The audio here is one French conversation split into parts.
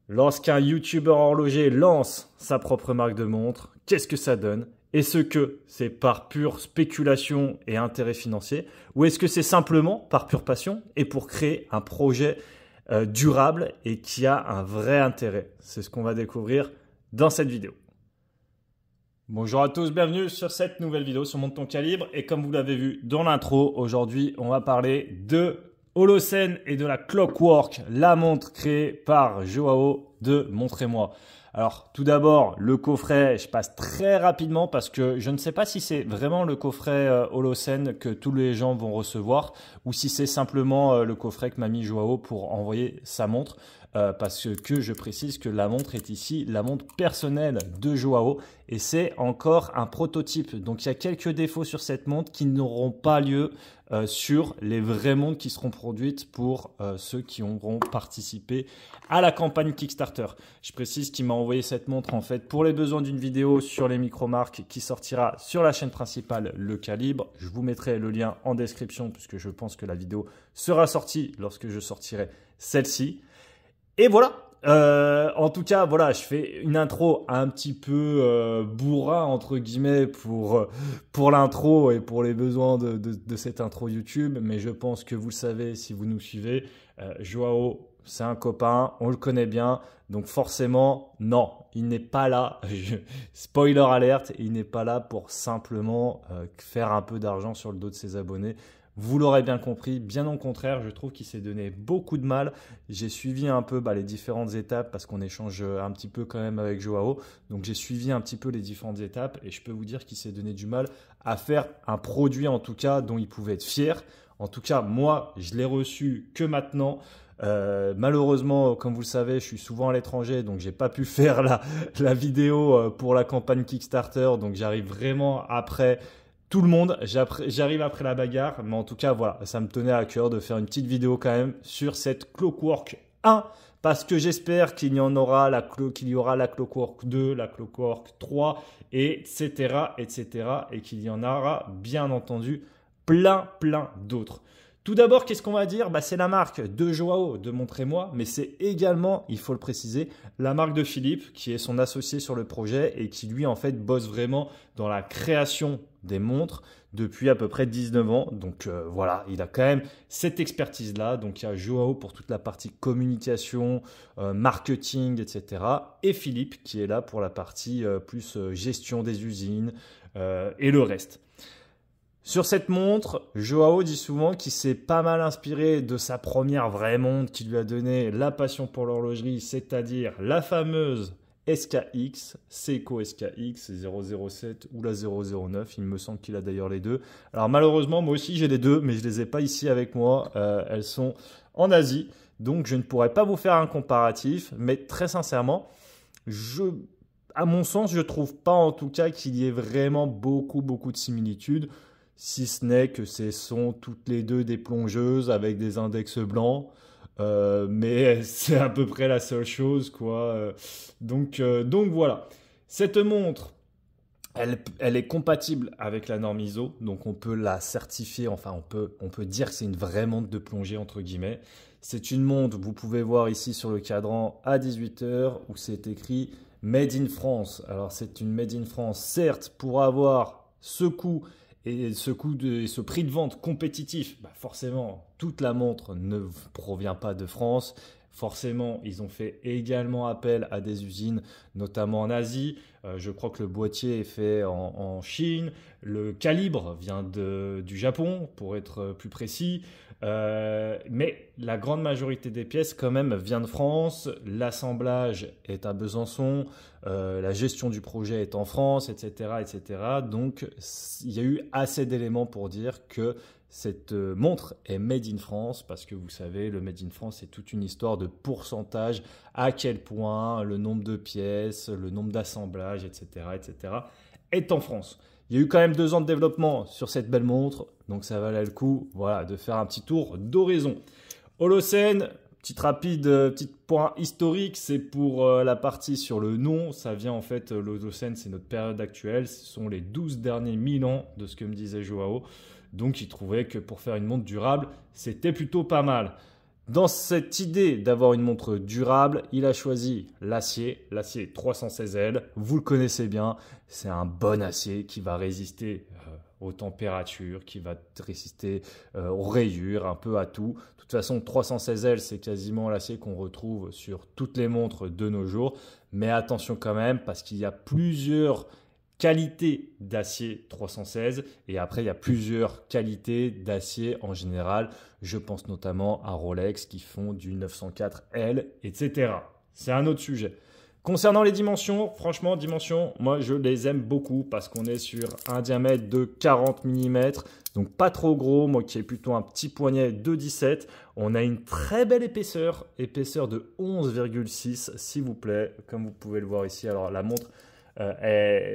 Lorsqu'un YouTuber horloger lance sa propre marque de montre, qu'est-ce que ça donne? Est-ce que c'est par pure spéculation et intérêt financier ou est-ce que c'est simplement par pure passion et pour créer un projet durable et qui a un vrai intérêt? C'est ce qu'on va découvrir dans cette vidéo. Bonjour à tous, bienvenue sur cette nouvelle vidéo sur Monte ton calibre. Et comme vous l'avez vu dans l'intro, aujourd'hui on va parler de Holosen et de la Clockwork, la montre créée par Joao de Montrez-moi. Alors tout d'abord, le coffret, je passe très rapidement parce que je ne sais pas si c'est vraiment le coffret Holosen que tous les gens vont recevoir ou si c'est simplement le coffret que m'a mis Joao pour envoyer sa montre. Parce que je précise que la montre est ici la montre personnelle de Joao et c'est encore un prototype. Donc il y a quelques défauts sur cette montre qui n'auront pas lieu sur les vraies montres qui seront produites pour ceux qui auront participé à la campagne Kickstarter. Je précise qu'il m'a envoyé cette montre en fait pour les besoins d'une vidéo sur les micro-marques qui sortira sur la chaîne principale Le Calibre. Je vous mettrai le lien en description puisque je pense que la vidéo sera sortie lorsque je sortirai celle-ci. Et voilà, en tout cas, voilà, je fais une intro un petit peu bourrin, entre guillemets, pour l'intro et pour les besoins de cette intro YouTube. Mais je pense que vous le savez si vous nous suivez, Joao, c'est un copain, on le connaît bien. Donc forcément, non, il n'est pas là, spoiler alerte, il n'est pas là pour simplement faire un peu d'argent sur le dos de ses abonnés. Vous l'aurez bien compris, bien au contraire, je trouve qu'il s'est donné beaucoup de mal. J'ai suivi un peu les différentes étapes parce qu'on échange un petit peu quand même avec Joao. Donc j'ai suivi un petit peu les différentes étapes et je peux vous dire qu'il s'est donné du mal à faire un produit en tout cas dont il pouvait être fier. En tout cas, moi, je l'ai reçu que maintenant. Malheureusement, comme vous le savez, je suis souvent à l'étranger, donc j'ai pas pu faire la vidéo pour la campagne Kickstarter. Donc j'arrive vraiment après tout le monde, j'arrive après la bagarre, mais en tout cas, voilà, ça me tenait à cœur de faire une petite vidéo quand même sur cette Clockwork 1, parce que j'espère qu'il y aura la Clockwork 2, la Clockwork 3, etc., et qu'il y en aura bien entendu plein d'autres. Tout d'abord, qu'est-ce qu'on va dire? C'est la marque de Joao, de Montrez-moi, mais c'est également, il faut le préciser, la marque de Philippe, qui est son associé sur le projet et qui lui, en fait, bosse vraiment dans la création des montres depuis à peu près 19 ans. Donc voilà, il a quand même cette expertise-là. Donc il y a Joao pour toute la partie communication, marketing, etc. Et Philippe qui est là pour la partie plus gestion des usines et le reste. Sur cette montre, Joao dit souvent qu'il s'est pas mal inspiré de sa première vraie montre qui lui a donné la passion pour l'horlogerie, c'est-à-dire la fameuse SKX, Seiko SKX 007 ou la 009, il me semble qu'il a d'ailleurs les deux. Alors malheureusement, moi aussi j'ai les deux, mais je les ai pas ici avec moi, elles sont en Asie, donc je ne pourrais pas vous faire un comparatif, mais très sincèrement, à mon sens, je trouve pas en tout cas qu'il y ait vraiment beaucoup de similitudes. Si ce n'est que ce sont toutes les deux des plongeuses avec des index blancs. Mais c'est à peu près la seule chose, quoi. Donc voilà. Cette montre, elle est compatible avec la norme ISO. Donc on peut la certifier, enfin on peut dire que c'est une vraie montre de plongée, entre guillemets. C'est une montre, vous pouvez voir ici sur le cadran à 18 h où c'est écrit Made in France. Alors c'est une Made in France, certes, pour avoir ce coût et ce prix de vente compétitif, forcément, toute la montre ne provient pas de France. Forcément, ils ont fait également appel à des usines, notamment en Asie. Je crois que le boîtier est fait en Chine. Le calibre vient du Japon, pour être plus précis. Mais la grande majorité des pièces, quand même, vient de France. L'assemblage est à Besançon. La gestion du projet est en France, etc., etc. Donc, il y a eu assez d'éléments pour dire que cette montre est made in France parce que vous savez, le made in France, c'est toute une histoire de pourcentage, à quel point le nombre de pièces, le nombre d'assemblages, etc., est en France. Il y a eu quand même 2 ans de développement sur cette belle montre, donc ça valait le coup de faire un petit tour d'horizon. Holosen, petit point historique, c'est pour la partie sur le nom. Ça vient en fait, l'Holosen, c'est notre période actuelle. Ce sont les 12 derniers 1000 ans de ce que me disait Joao. Donc, il trouvait que pour faire une montre durable, c'était plutôt pas mal. Dans cette idée d'avoir une montre durable, il a choisi l'acier 316L. Vous le connaissez bien, c'est un bon acier qui va résister aux températures, qui va résister aux rayures, un peu à tout. De toute façon, 316L, c'est quasiment l'acier qu'on retrouve sur toutes les montres de nos jours. Mais attention quand même, parce qu'il y a plusieurs qualité d'acier 316 et après il y a plusieurs qualités d'acier en général. Je pense notamment à Rolex qui font du 904L, etc. C'est un autre sujet. Concernant les dimensions, franchement, moi je les aime beaucoup parce qu'on est sur un diamètre de 40 mm, donc pas trop gros, moi qui ai plutôt un petit poignet de 17. On a une très belle épaisseur de 11,6 s'il vous plaît, comme vous pouvez le voir ici. Alors la montre,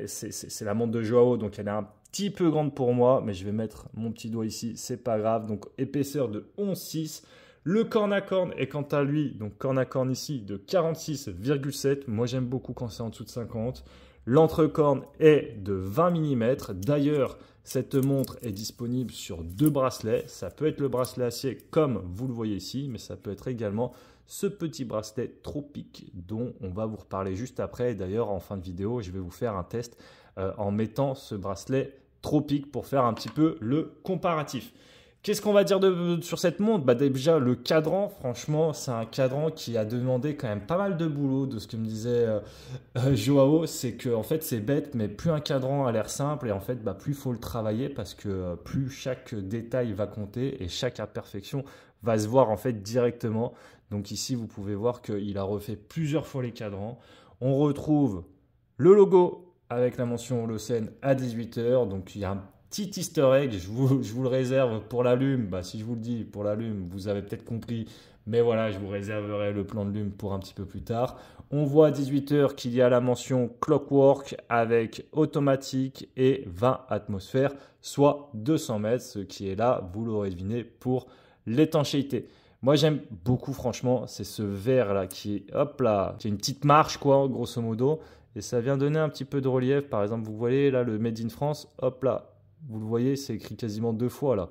c'est la montre de Joao, donc elle est un petit peu grande pour moi, mais je vais mettre mon petit doigt ici, c'est pas grave. Donc épaisseur de 11,6. Le corne à corne est quant à lui, donc corne à corne ici, de 46,7. Moi j'aime beaucoup quand c'est en dessous de 50. L'entrecorne est de 20 mm. D'ailleurs, cette montre est disponible sur 2 bracelets. Ça peut être le bracelet acier comme vous le voyez ici, mais ça peut être également ce petit bracelet Tropic dont on va vous reparler juste après. D'ailleurs, en fin de vidéo, je vais vous faire un test en mettant ce bracelet Tropic pour faire un petit peu le comparatif. Qu'est-ce qu'on va dire sur cette montre? Déjà, le cadran, franchement, c'est un cadran qui a demandé quand même pas mal de boulot. De ce que me disait Joao, c'est que en fait, c'est bête, mais plus un cadran a l'air simple et en fait, plus il faut le travailler parce que plus chaque détail va compter et chaque imperfection va se voir en fait directement. Donc ici, vous pouvez voir qu'il a refait plusieurs fois les cadrans. On retrouve le logo avec la mention Holocene à 18 h. Donc il y a un petit easter egg, je vous le réserve pour la lume. Si je vous le dis pour la lume, vous avez peut-être compris. Mais voilà, je vous réserverai le plan de lume pour un petit peu plus tard. On voit à 18 h qu'il y a la mention Clockwork avec automatique et 20 atmosphères, soit 200 mètres, ce qui est là, vous l'aurez deviné, pour l'étanchéité. Moi, j'aime beaucoup, franchement, c'est ce verre là qui est, hop là, qui a une petite marche, quoi, grosso modo. Et ça vient donner un petit peu de relief. Par exemple, vous voyez là le Made in France, hop là, vous le voyez, c'est écrit quasiment 2 fois là.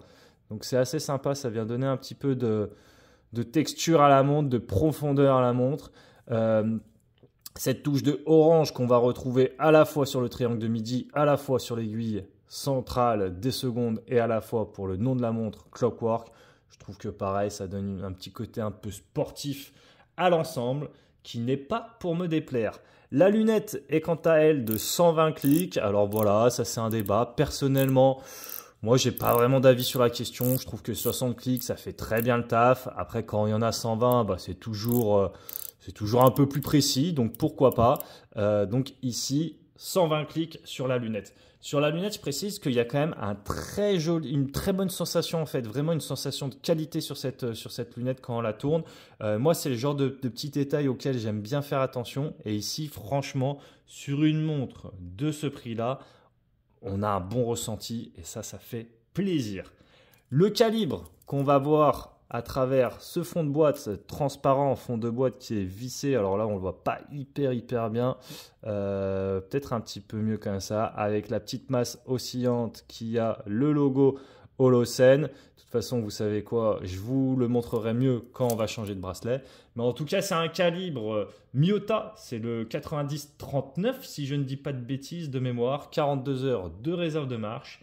Donc c'est assez sympa, ça vient donner un petit peu de texture à la montre, de profondeur à la montre. Cette touche de orange qu'on va retrouver à la fois sur le triangle de midi, à la fois sur l'aiguille centrale des secondes et à la fois pour le nom de la montre, Clockwork. Je trouve que pareil, ça donne un petit côté un peu sportif à l'ensemble qui n'est pas pour me déplaire. La lunette est quant à elle de 120 clics. Alors voilà, ça c'est un débat. Personnellement, moi j'ai pas vraiment d'avis sur la question. Je trouve que 60 clics, ça fait très bien le taf. Après, quand il y en a 120, c'est toujours un peu plus précis. Donc pourquoi pas. Donc ici, 120 clics sur la lunette. Sur la lunette, je précise qu'il y a quand même une très bonne sensation en fait, vraiment une sensation de qualité sur cette lunette quand on la tourne. Moi, c'est le genre de petits détails auxquels j'aime bien faire attention. Et ici, franchement, sur une montre de ce prix-là, on a un bon ressenti et ça fait plaisir. Le calibre qu'on va voir à travers ce fond de boîte transparent, fond de boîte qui est vissé. Alors là, on ne le voit pas hyper bien. Peut-être un petit peu mieux comme ça. Avec la petite masse oscillante qui a le logo Holocene. De toute façon, vous savez quoi, je vous le montrerai mieux quand on va changer de bracelet. Mais en tout cas, c'est un calibre Miyota. C'est le 90-39, si je ne dis pas de bêtises de mémoire. 42 heures de réserve de marche.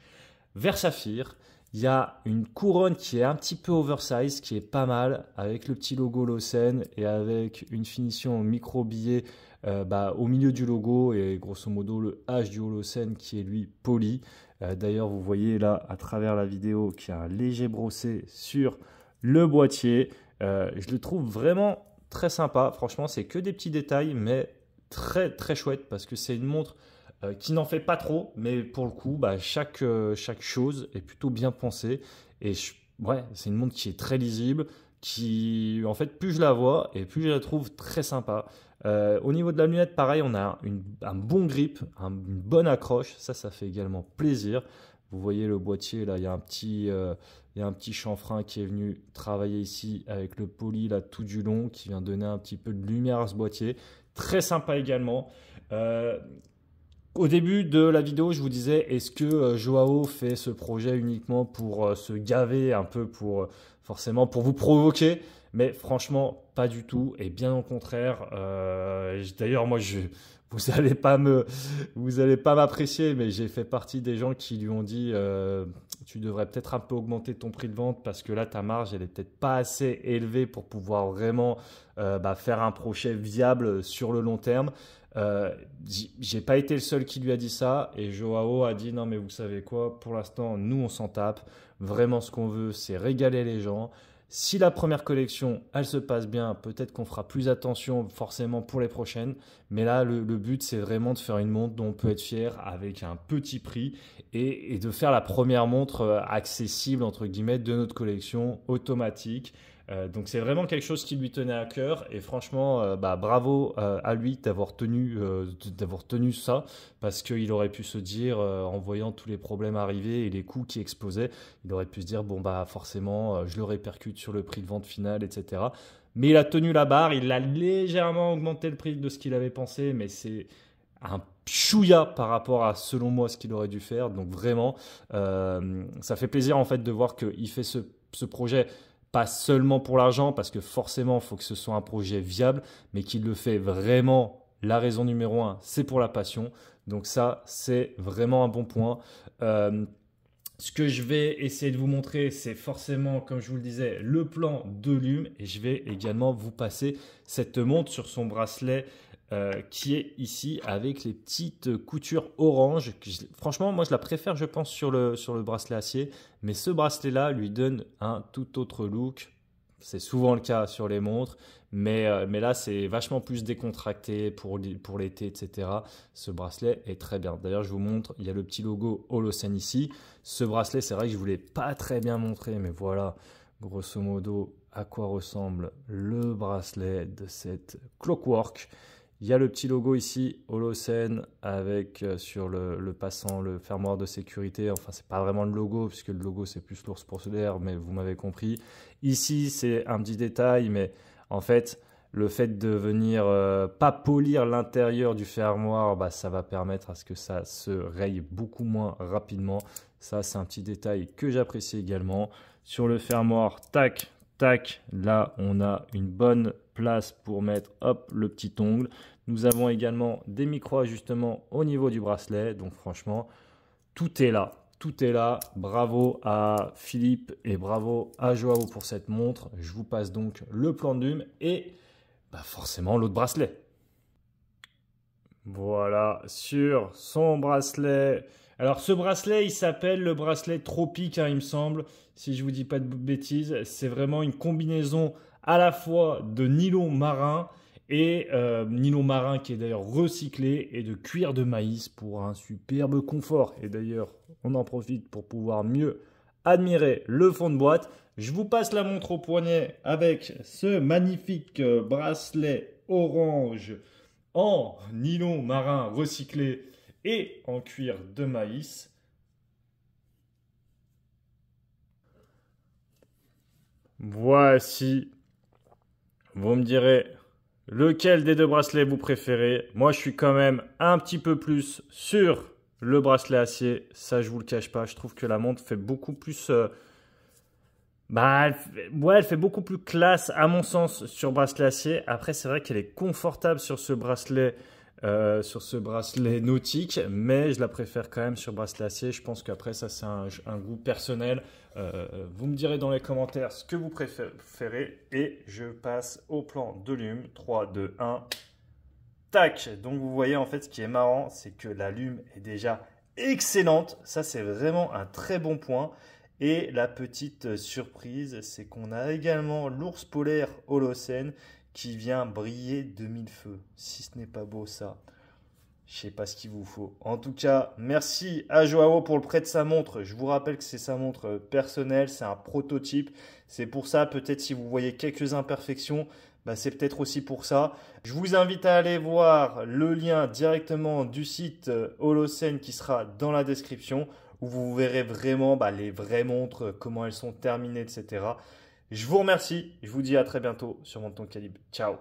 Vert saphir. Il y a une couronne qui est un petit peu oversize, qui est pas mal, avec le petit logo Holocene et avec une finition micro-billet au milieu du logo et grosso modo le H du Holocene qui est lui poli. D'ailleurs, vous voyez là à travers la vidéo qu'il y a un léger brossé sur le boîtier. Je le trouve vraiment très sympa. Franchement, c'est que des petits détails, mais très chouette parce que c'est une montre qui n'en fait pas trop, mais pour le coup, chaque chose est plutôt bien pensée. Et c'est une montre qui est très lisible, qui, en fait, plus je la vois et plus je la trouve très sympa. Au niveau de la lunette, pareil, on a un bon grip, une bonne accroche. Ça fait également plaisir. Vous voyez le boîtier, là, il y a un petit chanfrein qui est venu travailler ici avec le poli là, tout du long, qui vient donner un petit peu de lumière à ce boîtier. Très sympa également. Au début de la vidéo, je vous disais, est-ce que Joao fait ce projet uniquement pour se gaver un peu, pour forcément pour vous provoquer, mais franchement, pas du tout, et bien au contraire. D'ailleurs, moi, vous allez pas m'apprécier, mais j'ai fait partie des gens qui lui ont dit tu devrais peut-être un peu augmenter ton prix de vente parce que là, ta marge, elle est peut-être pas assez élevée pour pouvoir vraiment faire un projet viable sur le long terme. J'ai pas été le seul qui lui a dit ça, et Joao a dit non mais vous savez quoi, pour l'instant nous on s'en tape, vraiment ce qu'on veut c'est régaler les gens. Si la première collection elle se passe bien, peut-être qu'on fera plus attention forcément pour les prochaines, mais là le but c'est vraiment de faire une montre dont on peut être fier avec un petit prix, et de faire la première montre accessible entre guillemets de notre collection automatique. Donc c'est vraiment quelque chose qui lui tenait à cœur, et franchement bravo à lui d'avoir tenu ça, parce qu'il aurait pu se dire en voyant tous les problèmes arriver et les coûts qui explosaient, il aurait pu se dire bon bah forcément je le répercute sur le prix de vente final, etc. Mais il a tenu la barre, il a légèrement augmenté le prix de ce qu'il avait pensé, mais c'est un chouïa par rapport à selon moi ce qu'il aurait dû faire. Donc vraiment ça fait plaisir en fait de voir qu'il fait ce projet pas seulement pour l'argent, parce que forcément, il faut que ce soit un projet viable, mais qu'il le fait vraiment, la raison numéro un, c'est pour la passion. Donc ça, c'est vraiment un bon point. Ce que je vais essayer de vous montrer, c'est forcément, comme je vous le disais, le plan de Lume, et je vais également vous passer cette montre sur son bracelet qui est ici avec les petites coutures orange. Franchement, moi je la préfère, je pense, sur le bracelet acier, mais ce bracelet-là lui donne un tout autre look. C'est souvent le cas sur les montres, mais là c'est vachement plus décontracté pour l'été, etc. Ce bracelet est très bien. D'ailleurs, je vous montre, il y a le petit logo Holosen ici. Ce bracelet, c'est vrai que je ne vous l'ai pas très bien montré, mais voilà, grosso modo, à quoi ressemble le bracelet de cette Clockwork. Il y a le petit logo ici, Holosen, avec sur le passant, le fermoir de sécurité. Enfin, c'est pas vraiment le logo, puisque le logo, c'est plus l'ours polaire, mais vous m'avez compris. Ici, c'est un petit détail, mais en fait, le fait de venir pas polir l'intérieur du fermoir, ça va permettre à ce que ça se raye beaucoup moins rapidement. Ça, c'est un petit détail que j'apprécie également. Sur le fermoir, tac, tac, là, on a une bonne place pour mettre hop, le petit ongle. Nous avons également des micro-ajustements au niveau du bracelet. Donc franchement, tout est là. Tout est là. Bravo à Philippe et bravo à Joao pour cette montre. Je vous passe donc le plan de Lume et forcément l'autre bracelet. Voilà, sur son bracelet. Alors ce bracelet, il s'appelle le bracelet Tropique, il me semble, si je vous dis pas de bêtises. C'est vraiment une combinaison à la fois de nylon marin et nylon marin qui est d'ailleurs recyclé, et de cuir de maïs pour un superbe confort. Et d'ailleurs, on en profite pour pouvoir mieux admirer le fond de boîte. Je vous passe la montre au poignet avec ce magnifique bracelet orange en nylon marin recyclé et en cuir de maïs. Voici. Vous me direz lequel des deux bracelets vous préférez. Moi, je suis quand même un petit peu plus sur le bracelet acier. Ça, je vous le cache pas. Je trouve que la montre fait beaucoup plus... elle fait beaucoup plus classe à mon sens sur bracelet acier. Après, c'est vrai qu'elle est confortable sur ce bracelet nautique, mais je la préfère quand même sur bracelet acier. Je pense qu'après ça, c'est un goût personnel. Vous me direz dans les commentaires ce que vous préférez, et je passe au plan de Lume. 3, 2, 1. Tac. Donc vous voyez, en fait, ce qui est marrant, c'est que la Lume est déjà excellente. Ça, c'est vraiment un très bon point. Et la petite surprise, c'est qu'on a également l'ours polaire Holosen qui vient briller de mille feux. Si ce n'est pas beau ça, je sais pas ce qu'il vous faut. En tout cas, merci à Joao pour le prêt de sa montre. Je vous rappelle que c'est sa montre personnelle, c'est un prototype. C'est pour ça, peut-être si vous voyez quelques imperfections, c'est peut-être aussi pour ça. Je vous invite à aller voir le lien directement du site Holosen qui sera dans la description, où vous verrez vraiment les vraies montres, comment elles sont terminées, etc. Je vous remercie. Je vous dis à très bientôt sur Montre ton calibre. Ciao.